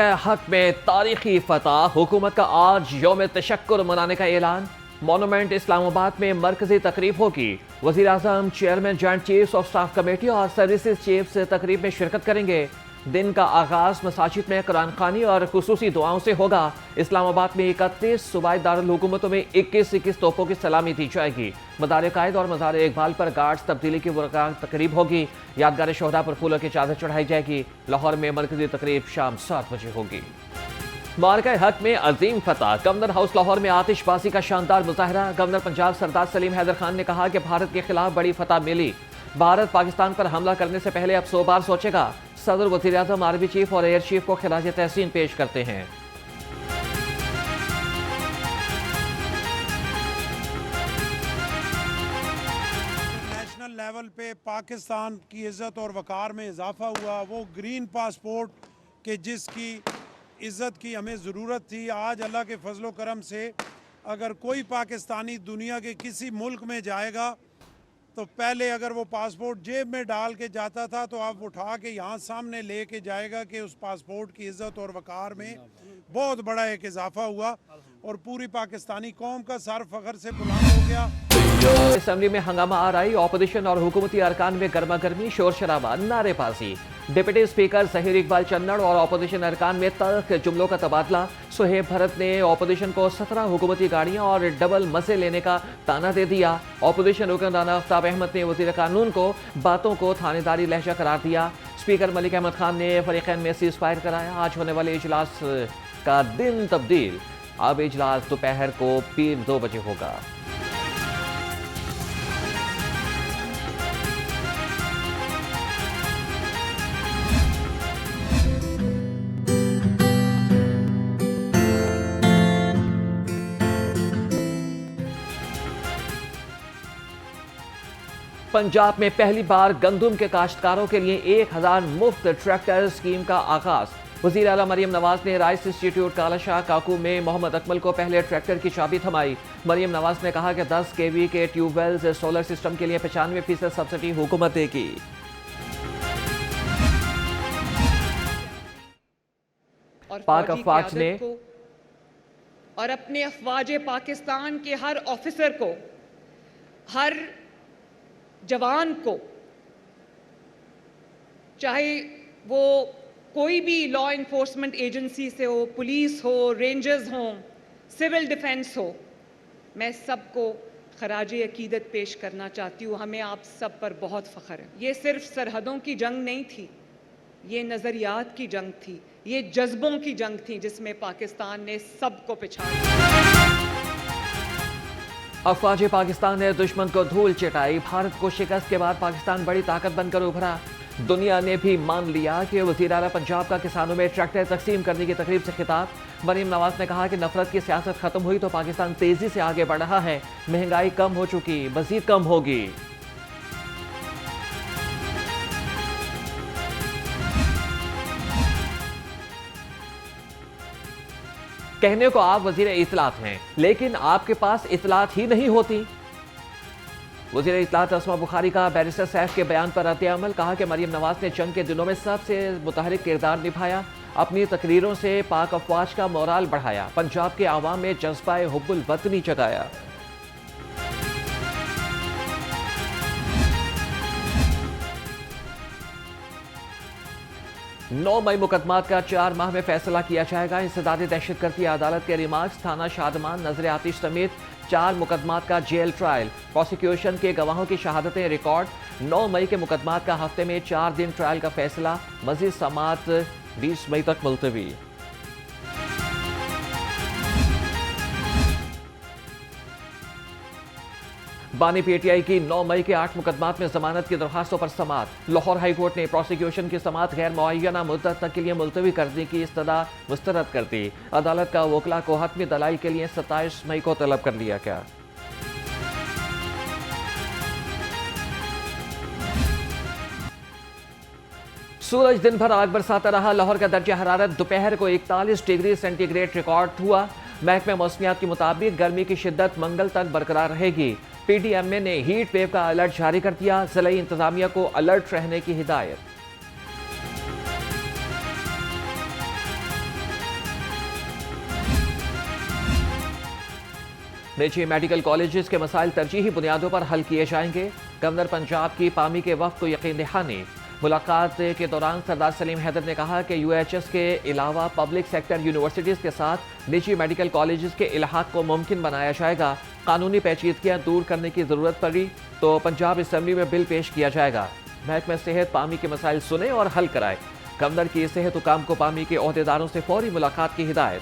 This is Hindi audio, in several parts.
हक में तारीखी फतह, हुकूमत का आज यौम तशक्कुर मनाने का ऐलान। मॉन्यूमेंट इस्लामाबाद में मरकजी तकरीब होगी। वज़ीर आज़म, chairman joint chiefs of staff committee और सर्विसेज चीफ्स तकरीब में शिरकत करेंगे। दिन का आगाज मसाजिद में कुरान खानी और खुसूसी दुआओं से होगा। इस्लामाबाद में 31 सूबाई दारुल हुकूमतों में 21 तोपों की सलामी दी जाएगी। मदार कायद और मज़ार इकबाल पर गार्ड्स तब्दीली की तकरीब होगी। यादगार शोहदा पर फूलों की चादर चढ़ाई जाएगी। लाहौर में मरकजी तकरीब शाम 7 बजे होगी। मार्का हक में अजीम फतह, गवर्नर हाउस लाहौर में आतिशबाजी का शानदार मुजाहरा। गवर्नर पंजाब सरदार सलीम हैदर खान ने कहा कि भारत के खिलाफ बड़ी फतह मिली। भारत पाकिस्तान पर हमला करने से पहले अब 100 बार सोचेगा। सदर, वज़ीर आज़म, आर्मी चीफ और एयर चीफ को खिराज तहसीन पेश करते हैं। नेशनल लेवल पे पाकिस्तान की इज़्ज़त और वक़ार में इजाफा हुआ। वो ग्रीन पासपोर्ट के जिसकी इज़्ज़त की हमें ज़रूरत थी, आज अल्लाह के फजलो करम से अगर कोई पाकिस्तानी दुनिया के किसी मुल्क में जाएगा तो पहले अगर वो पासपोर्ट जेब में डाल के जाता था तो आप उठा के यहाँ सामने ले के जाएगा कि उस पासपोर्ट की इज़्ज़त और वक़ार में बहुत बड़ा एक इजाफा हुआ और पूरी पाकिस्तानी कौम का सर फ़ख्र से बुलंद हो गया। असेंबली में हंगामा आ रही, ऑपोजिशन और हुकूमती अरकान में गर्मा गर्मी, शोर शराबा, नारेबाजी। डिप्टी स्पीकर ज़हीर इकबाल चन्नड़ और ऑपोजिशन अरकान में तल्ख जुमलों का तबादला। सुहेब भरत ने ऑपोजिशन को 17 हुकूमती गाड़ियां और डबल मजे लेने का ताना दे दिया। ऑपोजिशन रुकन राना आफ्ताब अहमद ने वज़ीर कानून को बातों को थानेदारी लहजा करार दिया। स्पीकर मलिक अहमद खान ने फरीकैन में सीज़ फायर कराया। आज होने वाले इजलास का दिन तब्दील, अब इजलास दोपहर को पीर 2 बजे होगा। पंजाब में पहली बार गंदम के काश्तकारों के लिए 1000 मुफ्त ट्रैक्टर स्कीम का आगाज। वज़ीर आला मरियम नवाज ने राइस इंस्टीट्यूट कालाशाह काकू में मोहम्मद अकमल को पहले ट्रैक्टर की चाबी थमाई। मरियम नवाज ने कहा कि 10 केवी के ट्यूबवेल्स सोलर सिस्टम के लिए 95% सब्सिडी हुकूमत देगी। पाक अफवाज ने और अपने अफवाज पाकिस्तान के हर ऑफिसर को, हर जवान को, चाहे वो कोई भी लॉ इन्फोर्समेंट एजेंसी से हो, पुलिस हो, रेंजर्स हो, सिविल डिफेंस हो, मैं सबको खराज अकीदत पेश करना चाहती हूँ। हमें आप सब पर बहुत फ़ख्र है। ये सिर्फ सरहदों की जंग नहीं थी, ये नज़रियात की जंग थी, ये जज्बों की जंग थी जिसमें पाकिस्तान ने सबको पिछाड़ा। अफवाज पाकिस्तान ने दुश्मन को धूल चटाई। भारत को शिकस्त के बाद पाकिस्तान बड़ी ताकत बनकर उभरा। दुनिया ने भी मान लिया कि वज़ीर आला पंजाब का किसानों में ट्रैक्टर तकसीम करने की तकरीब से खिताब। मरियम नवाज ने कहा कि नफरत की सियासत खत्म हुई तो पाकिस्तान तेजी से आगे बढ़ रहा है। महंगाई कम हो चुकी, मजीद कम होगी। कहने को आप वजीर इत्तलात हैं, लेकिन आपके पास इत्तलात ही नहीं होती। वजीर इत्तलात अस्मा बुखारी का बैरिस्टर सैफ के बयान पर रद्द-ए-अमल। कहा कि मरियम नवाज ने जंग के दिनों में सबसे मुतहरिक किरदार निभाया। अपनी तकरीरों से पाक अफवाज का मोराल बढ़ाया। पंजाब के आवाम में जज्बा हुब्बुल वतनी जगाया। 9 मई मुकदमात का 4 माह में फैसला किया जाएगा। इंसदादी दहशतगर्दी अदालत के रिमार्क्स, थाना शादमान, नजर आतिश समेत 4 मुकदमात का जेल ट्रायल। प्रोसिक्यूशन के गवाहों की शहादतें रिकॉर्ड। 9 मई के मुकदमात का हफ्ते में 4 दिन ट्रायल का फैसला। मजीद समात 20 मई तक मुलतवी। बानी पीटीआई की 9 मई के 8 मुकदमात में जमानत की दरखास्तों पर समात। लाहौर हाई कोर्ट ने प्रोसिक्यूशन की समात गैर मुअय्यना मुद्दत तक के लिए मुलतवी करने की इस्तदा मुस्तरद कर दी। अदालत का वकला को हतमी दलाइल के लिए 27 मई को तलब कर लिया गया। सूरज दिन भर आग बरसाता रहा। लाहौर का दर्जा हरारत दोपहर को 41 डिग्री सेंटीग्रेड रिकॉर्ड हुआ। महकमे मौसमियात के मुताबिक गर्मी की शिद्दत मंगल तक बरकरार रहेगी। पीडीएमए ने हीट वेव का अलर्ट जारी कर दिया। जिला इंतजामिया को अलर्ट रहने की हिदायत। निजी मेडिकल कॉलेजेस के मसाइल तरजीही बुनियादों पर हल किए जाएंगे। गवर्नर पंजाब की पामी के वक्त को यकीन दहानी। मुलाकात के दौरान सरदार सलीम हैदर ने कहा कि UHS के अलावा पब्लिक सेक्टर यूनिवर्सिटीज़ के साथ निजी मेडिकल कॉलेजेस के इल्हाक को मुमकिन बनाया जाएगा। कानूनी पेचीदगियां दूर करने की ज़रूरत पड़ी तो पंजाब असम्बली में बिल पेश किया जाएगा। महकमा सेहत पामी के मसाइल सुने और हल कराए। गवर्नर की सेहत हुकाम को पामी के ओहदेदारों से फौरी मुलाकात की हिदायत।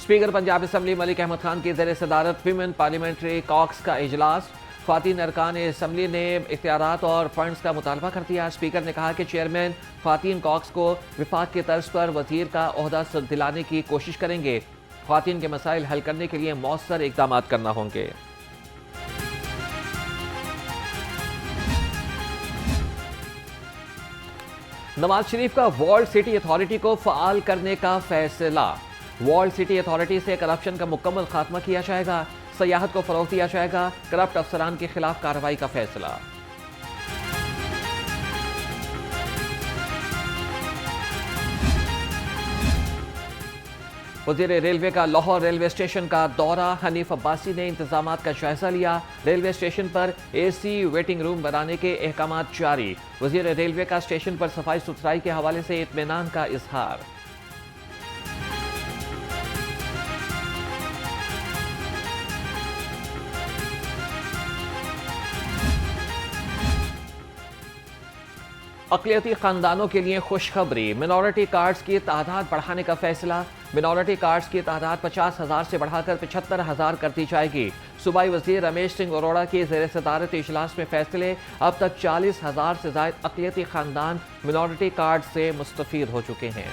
स्पीकर पंजाब असम्बली मलिक अहमद खान की ज़ेर सदारत विमेन पार्लियामेंट्री कॉक्स का इजलास। ख्वातीन अरकान असम्बली ने इख्तियारात और फंड्स का मुतालबा कर दिया। स्पीकर ने कहा कि चेयरमैन ख्वातीन कॉक्स को विफाक की तर्ज पर वजीर का ओहदा दिलाने की कोशिश करेंगे। ख्वातीन के मसाइल हल करने के लिए मौसर इकदाम करना होंगे। नवाज शरीफ का वर्ल्ड सिटी अथॉरिटी को फ़ाल करने का फैसला। वर्ल्ड सिटी अथॉरिटी से करप्शन का मुकम्मल खात्मा किया जाएगा। सयाहत को फरोग दिया जाएगा। करप्ट अफसरान के खिलाफ कार्रवाई का फैसला। वज़ीर रेलवे का लाहौर रेलवे स्टेशन का दौरा। हनीफ अब्बासी ने इंतजामात का जायजा लिया। रेलवे स्टेशन पर AC वेटिंग रूम बनाने के अहकामात जारी। वज़ीर रेलवे का स्टेशन पर सफाई सुथराई के हवाले से इत्मीनान का इजहार। अक़लियती ख़ानदानों के लिए खुशखबरी। मिनॉरिटी कार्ड्स की तादाद बढ़ाने का फैसला। मिनॉरिटी कार्ड्स की तादाद 50,000 से बढ़ाकर 75,000 कर दी जाएगी। सूबाई वज़ीर रमेश सिंह अरोड़ा की ज़ेर सदारत इजलास में फैसले। अब तक 40,000 से ज़ायद अक़लियती ख़ानदान मिनॉरिटी कार्ड से मुस्तफ़ीद हो चुके हैं।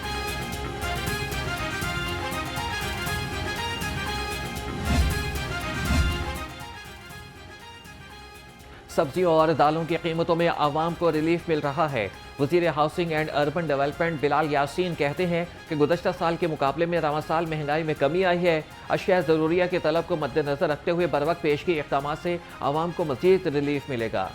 सब्जियों और दालों की कीमतों में आवाम को रिलीफ मिल रहा है। वज़ीर housing and urban development Bilal Yasin कहते हैं कि गुज़श्ता साल के मुकाबले में रवा साल महंगाई में कमी आई है। अशिया ज़रूरिया की तलब को मद्देनज़र रखते हुए बरवक्त पेशगी इक़दाम से आवाम को मज़ीद रिलीफ मिलेगा।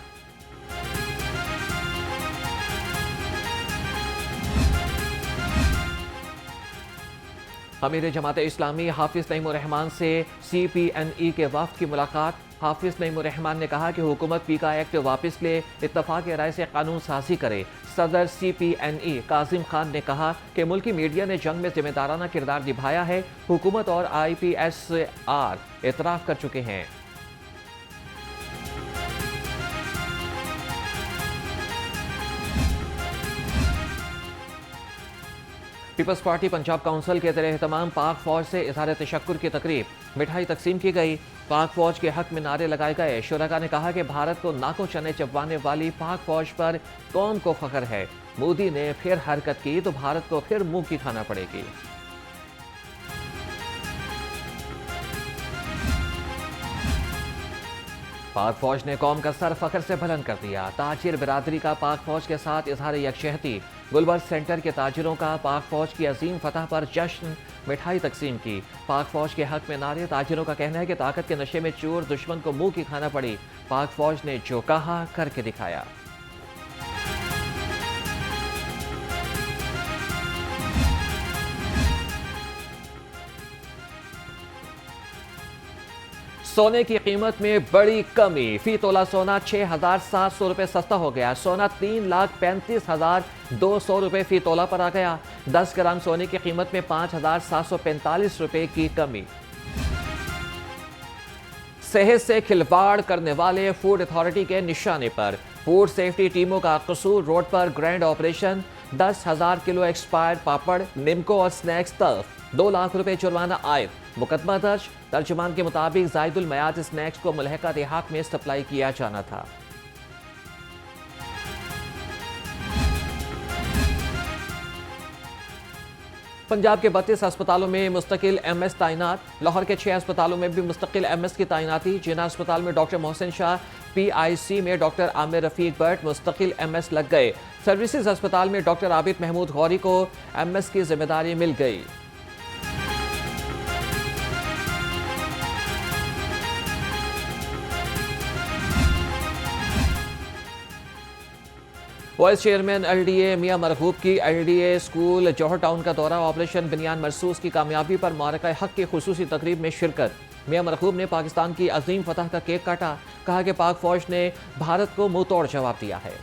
अमीर जमात इस्लामी हाफिज नईमुर्रहमान से CPNE के वफ़द की मुलाकात। हाफिज नईमुर्रहमान ने कहा कि हुकूमत पीका एक्ट वापस ले, इत्तफाक राय से कानून साजी करे। सदर CPNE कासिम खान ने कहा कि मुल्की मीडिया ने जंग में जिम्मेदाराना किरदार निभाया है। हुकूमत और IPSR एतराफ़ कर चुके हैं। पीपल्स पार्टी पंजाब काउंसिल के ज़ेर एहतमाम पाक फौज से इज़हार तशक्कुर की तकरीब। मिठाई तकसीम की गई। पाक फौज के हक में नारे लगाए गए। शुरका ने कहा कि भारत को नाकों चने चबवाने वाली पाक फौज पर कौम को फख्र है। मोदी ने फिर हरकत की तो भारत को फिर मुंह की खाना पड़ेगी। पाक फौज ने कौम का सर फख्र से बुलंद कर दिया। ताजिर बिरादरी का पाक फौज के साथ इजहार यकजहती। गुलबर्ग सेंटर के ताजिरों का पाक फौज की अजीम फतह पर जश्न। मिठाई तकसीम की। पाक फौज के हक में नारे। ताजिरों का कहना है कि ताकत के नशे में चोर दुश्मन को मुंह की खाना पड़ी। पाक फौज ने जो कहा करके दिखाया। सोने की कीमत में बड़ी कमी। फी तोला सोना 6,700 रुपये सस्ता हो गया। सोना 3,35,200 रुपये फी तोला पर आ गया। 10 ग्राम सोने की कीमत में 5,745 रुपये की कमी। सेहत से खिलवाड़ करने वाले फूड अथॉरिटी के निशाने पर। फूड सेफ्टी टीमों का कसूर। रोड पर ग्रैंड ऑपरेशन। 10,000 किलो एक्सपायर्ड पापड़, निमको और स्नैक्स तल्फ। 2 लाख रुपए जुर्माना आयद। मुकदमा दर्ज। तर्जुमान के मुताबिक जायदुल मयाद स्नैक्स को मुलहका देहात में सप्लाई किया जाना था। पंजाब के 32 अस्पतालों में मुस्तकिल MS तैनात। लाहौर के 6 अस्पतालों में भी मुस्तकिल MS की तैनाती। जिना अस्पताल में डॉक्टर मोहसिन शाह, PIC में डॉक्टर आमिर रफीक भट्ट मुस्तकिल MS लग गए। सर्विसेज अस्पताल में डॉक्टर आबिद महमूद गौरी को MS की जिम्मेदारी मिल गई। वाइस चेयरमैन LDA मियां मरगूब की LDA स्कूल जौहर टाउन का दौरा, ऑपरेशन बनियान मरसूस की कामयाबी पर मारका हक की खुसूसी तकरीब में शिरकत। मियां मरगूब ने पाकिस्तान की अजीम फतह का केक काटा, कहा कि पाक फौज ने भारत को मुंह तोड़ जवाब दिया है।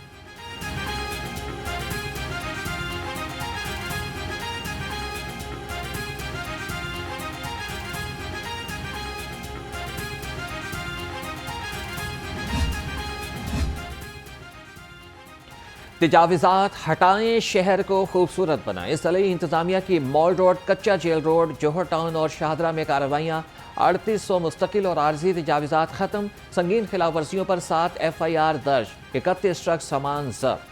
तजावीज़ात हटाएं, शहर को खूबसूरत बनाएं। इसलिए इंतजामिया की मॉल रोड, कच्चा जेल रोड, जौहर टाउन और शाहदरा में कार्रवाइयाँ। 3800 मुस्तकिल और आर्जी तजावीज़ात खत्म। संगीन खिलाफ वर्जियों पर 7 FIR दर्ज। 31 ट्रक सामान जब्त।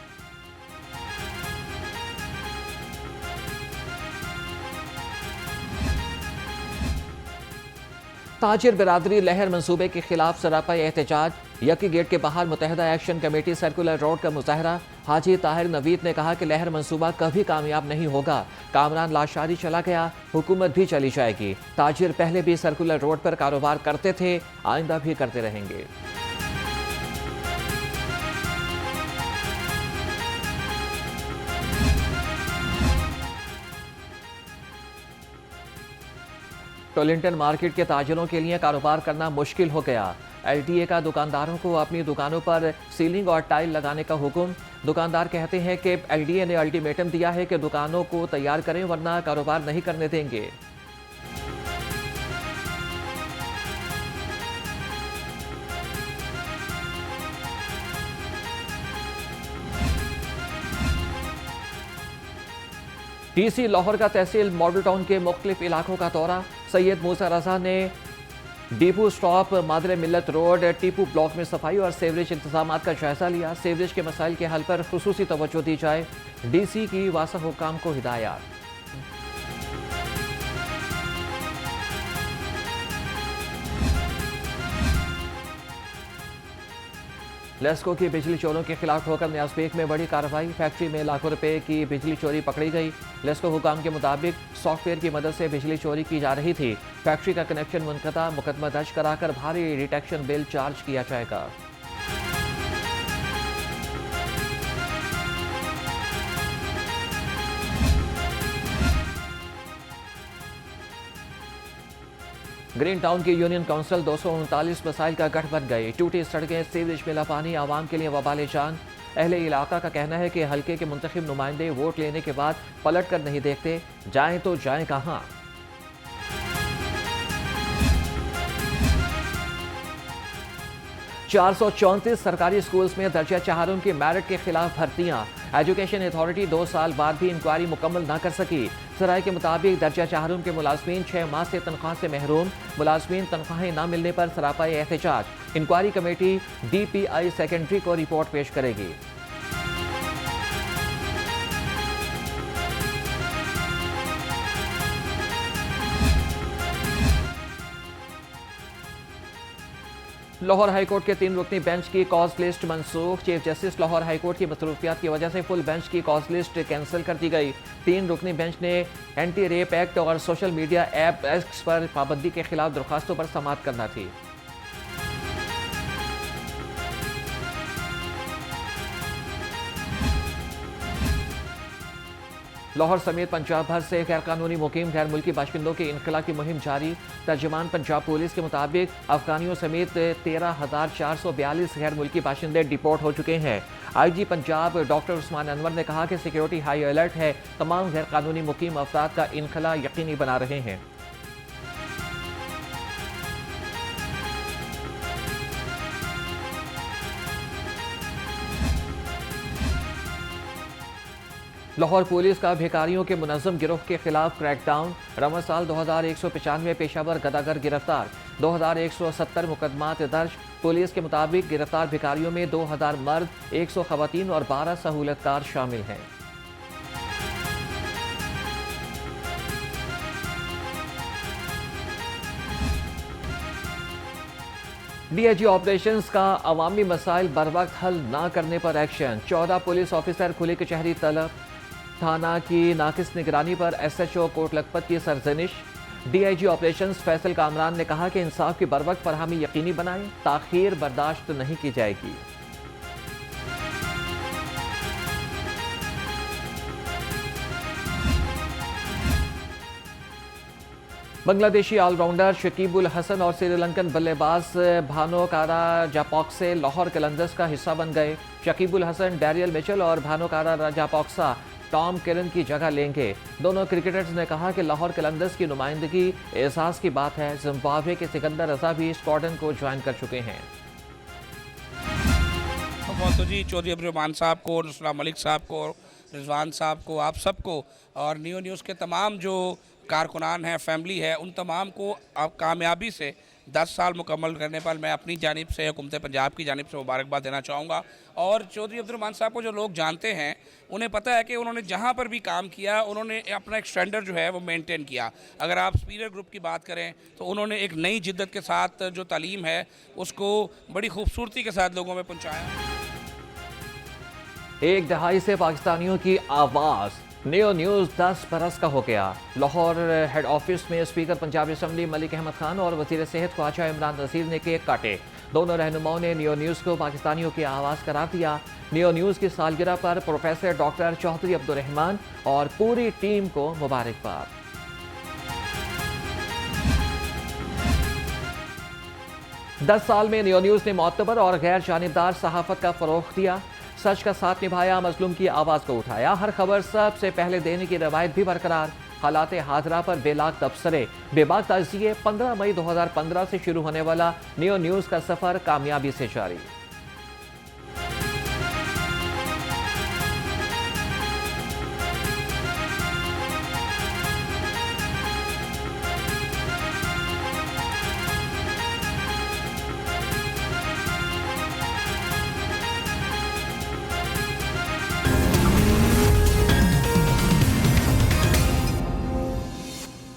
ताजिर बिरादरी लहर मंसूबे के खिलाफ सरापा एहतजाज। यकी गेट के बाहर मुतहदा एक्शन कमेटी सर्कुलर रोड का मुजाहरा। हाजी ताहिर नवीद ने कहा कि लहर मंसूबा कभी कामयाब नहीं होगा। कामरान लाशारी चला गया, हुकूमत भी चली जाएगी। ताजिर पहले भी सर्कुलर रोड पर कारोबार करते थे, आइंदा भी करते रहेंगे। टोलिंटन मार्केट के ताजिरों के लिए कारोबार करना मुश्किल हो गया। LTA का दुकानदारों को अपनी दुकानों पर सीलिंग और टाइल लगाने का हुक्म। दुकानदार कहते हैं कि LTA ने अल्टीमेटम दिया है कि दुकानों को तैयार करें वरना कारोबार नहीं करने देंगे। DC लाहौर का तहसील मॉडल टाउन के मुख्तलिफ इलाकों का दौरा। सैयद मूसा रजा ने डिपो स्टॉप, मादरे मिल्लत रोड, टीपू ब्लॉक में सफाई और सीवरेज इंतजाम का जायजा लिया। सीवरेज के मसाइल के हल पर खुसूसी तवज्जो दी जाए। DC की वासा हुकाम को हिदायत। लेस्को की बिजली चोरों के खिलाफ ठोकर न्यासबेग में बड़ी कार्रवाई। फैक्ट्री में लाखों रुपए की बिजली चोरी पकड़ी गई। लेस्को हुकाम के मुताबिक सॉफ्टवेयर की मदद से बिजली चोरी की जा रही थी। फैक्ट्री का कनेक्शन मुनक़ता, मुकदमा दर्ज कराकर भारी डिटेक्शन बिल चार्ज किया जाएगा। ग्रीन टाउन की यूनियन काउंसिल 239 मसाइल का गढ़ बन गई। टूटी सड़कें, सीवरेज मिला पानी आवाम के लिए वबाले जान। अहले इलाका का कहना है कि हल्के के मुंतखब नुमाइंदे वोट लेने के बाद पलट कर नहीं देखते, जाएं तो जाएं कहां। चार 434 सरकारी स्कूल्स में दर्जा चहारों की मेरिट के खिलाफ भर्तियां। एजुकेशन अथॉरिटी 2 साल बाद भी इंक्वायरी मुकम्मल न कर सकी। सराय के मुताबिक दर्जा चहारों के मुलाजमीन 6 माह से तनख्वाह से महरूम। मुलाजमीन तनख्वाहें न मिलने पर सरापा एहतजाज। इंक्वायरी कमेटी DPI सेकेंडरी को रिपोर्ट पेश करेगी। लाहौर हाईकोर्ट के 3 रुकनी बेंच की कॉज लिस्ट मनसूख। चीफ जस्टिस लाहौर हाईकोर्ट की मसरूफियात की वजह से फुल बेंच की कॉज लिस्ट कैंसिल कर दी गई। 3 रुकनी बेंच ने एंटी रेप एक्ट और सोशल मीडिया ऐप एक्ट पर पाबंदी के खिलाफ दरखास्तों पर समाअत करना थी। लाहौर समेत पंजाब भर से गैर कानूनी मुकीम गैर मुल्की बाशिंदों के इनखला की मुहिम जारी। तर्जुमान पंजाब पुलिस के मुताबिक अफगानियों समेत 13,442 गैर मुल्की बाशिंदे डिपोर्ट हो चुके हैं। IG पंजाब डॉक्टर उस्मान अनवर ने कहा कि सिक्योरिटी हाई अलर्ट है, तमाम गैर कानूनी मुकीम अफराद का इनखला यकीनी बना रहे हैं। लाहौर पुलिस का भिखारियों के मुनज़्ज़म गिरोह के खिलाफ क्रैकडाउन। रमज़ साल 2195 पेशावर गदागर गिरफ्तार। 2170 मुकदमात दर्ज। पुलिस के मुताबिक गिरफ्तार भिखारियों में 2000 मर्द, 100 खवातीन और 12 सहूलतकार शामिल हैं। DIG ऑपरेशंस का अवामी मसाइल बर वक्त हल न करने पर एक्शन। 14 पुलिस ऑफिसर खुली कचहरी तलब। थाना की नाकिस निगरानी पर SHO कोट लखपत की सरजनिश। DIG ऑपरेशंस फैसल कामरान ने कहा कि इंसाफ की बर वक्त फरहमी यकीनी बनाएं, ताखीर बर्दाश्त नहीं की जाएगी। बांग्लादेशी ऑलराउंडर शकीबुल हसन और श्रीलंकन बल्लेबाज भानुकारा जापॉक्से लाहौर कलंदर्स का हिस्सा बन गए। शकीबुल हसन, डैरियल मिचेल और भानुकारा जापॉक्सा टॉम केरन की जगह लेंगे। दोनों क्रिकेटर्स ने कहा कि लाहौर कलंदर्स की नुमाइंदगी एहसास की बात है। जिम्बाब्वे के सिकंदर रजा भी स्क्वाड्रन को ज्वाइन कर चुके हैं। बहुत जी चौधरी अब्दुर्रहमान साहब को, नुसरत मलिक साहब को, रिजवान साहब को, आप सबको और नियो न्यूज़ के तमाम जो कारकुनान हैं, फैमिली है, उन तमाम को आप कामयाबी से 10 साल मुकम्मल करने पर मैं अपनी जानिब से, हुकूमत पंजाब की जानिब से मुबारकबाद देना चाहूँगा। और चौधरी अब्दुर्रहमान साहब को जो लोग जानते हैं उन्हें पता है कि उन्होंने जहाँ पर भी काम किया उन्होंने अपना एक स्टैंडर्ड जो है वो मेंटेन किया। अगर आप सुपीरियर ग्रुप की बात करें तो उन्होंने एक नई जिद्दत के साथ जो तालीम है उसको बड़ी खूबसूरती के साथ लोगों में पहुँचाया। एक दहाई से पाकिस्तानियों की आवाज़, नियो न्यूज़ 10 बरस का हो गया। लाहौर हेड ऑफिस में स्पीकर पंजाब असम्बली मलिक अहमद खान और वज़ीर सेहत ख्वाजा इमरान नज़ीर ने केक काटे। दोनों रहनुमाओं ने नियो न्यूज़ को पाकिस्तानियों की आवाज़ करार दिया। नियो न्यूज़ की सालगिरह पर प्रोफेसर डॉक्टर चौधरी अब्दुर्रहमान और पूरी टीम को मुबारकबाद। 10 साल में नियो न्यूज़ ने मोतबर और गैर जानिबदार सहाफ़त का फ़रोग़ दिया। सच का साथ निभाया, मजलूम की आवाज़ को उठाया, हर खबर सबसे पहले देने की रवायत भी बरकरार। हालात हाजरा पर बेलाग तबसरे, बेबाक ताज़िये। 15 मई 2015 से शुरू होने वाला नियो न्यूज़ का सफ़र कामयाबी से जारी।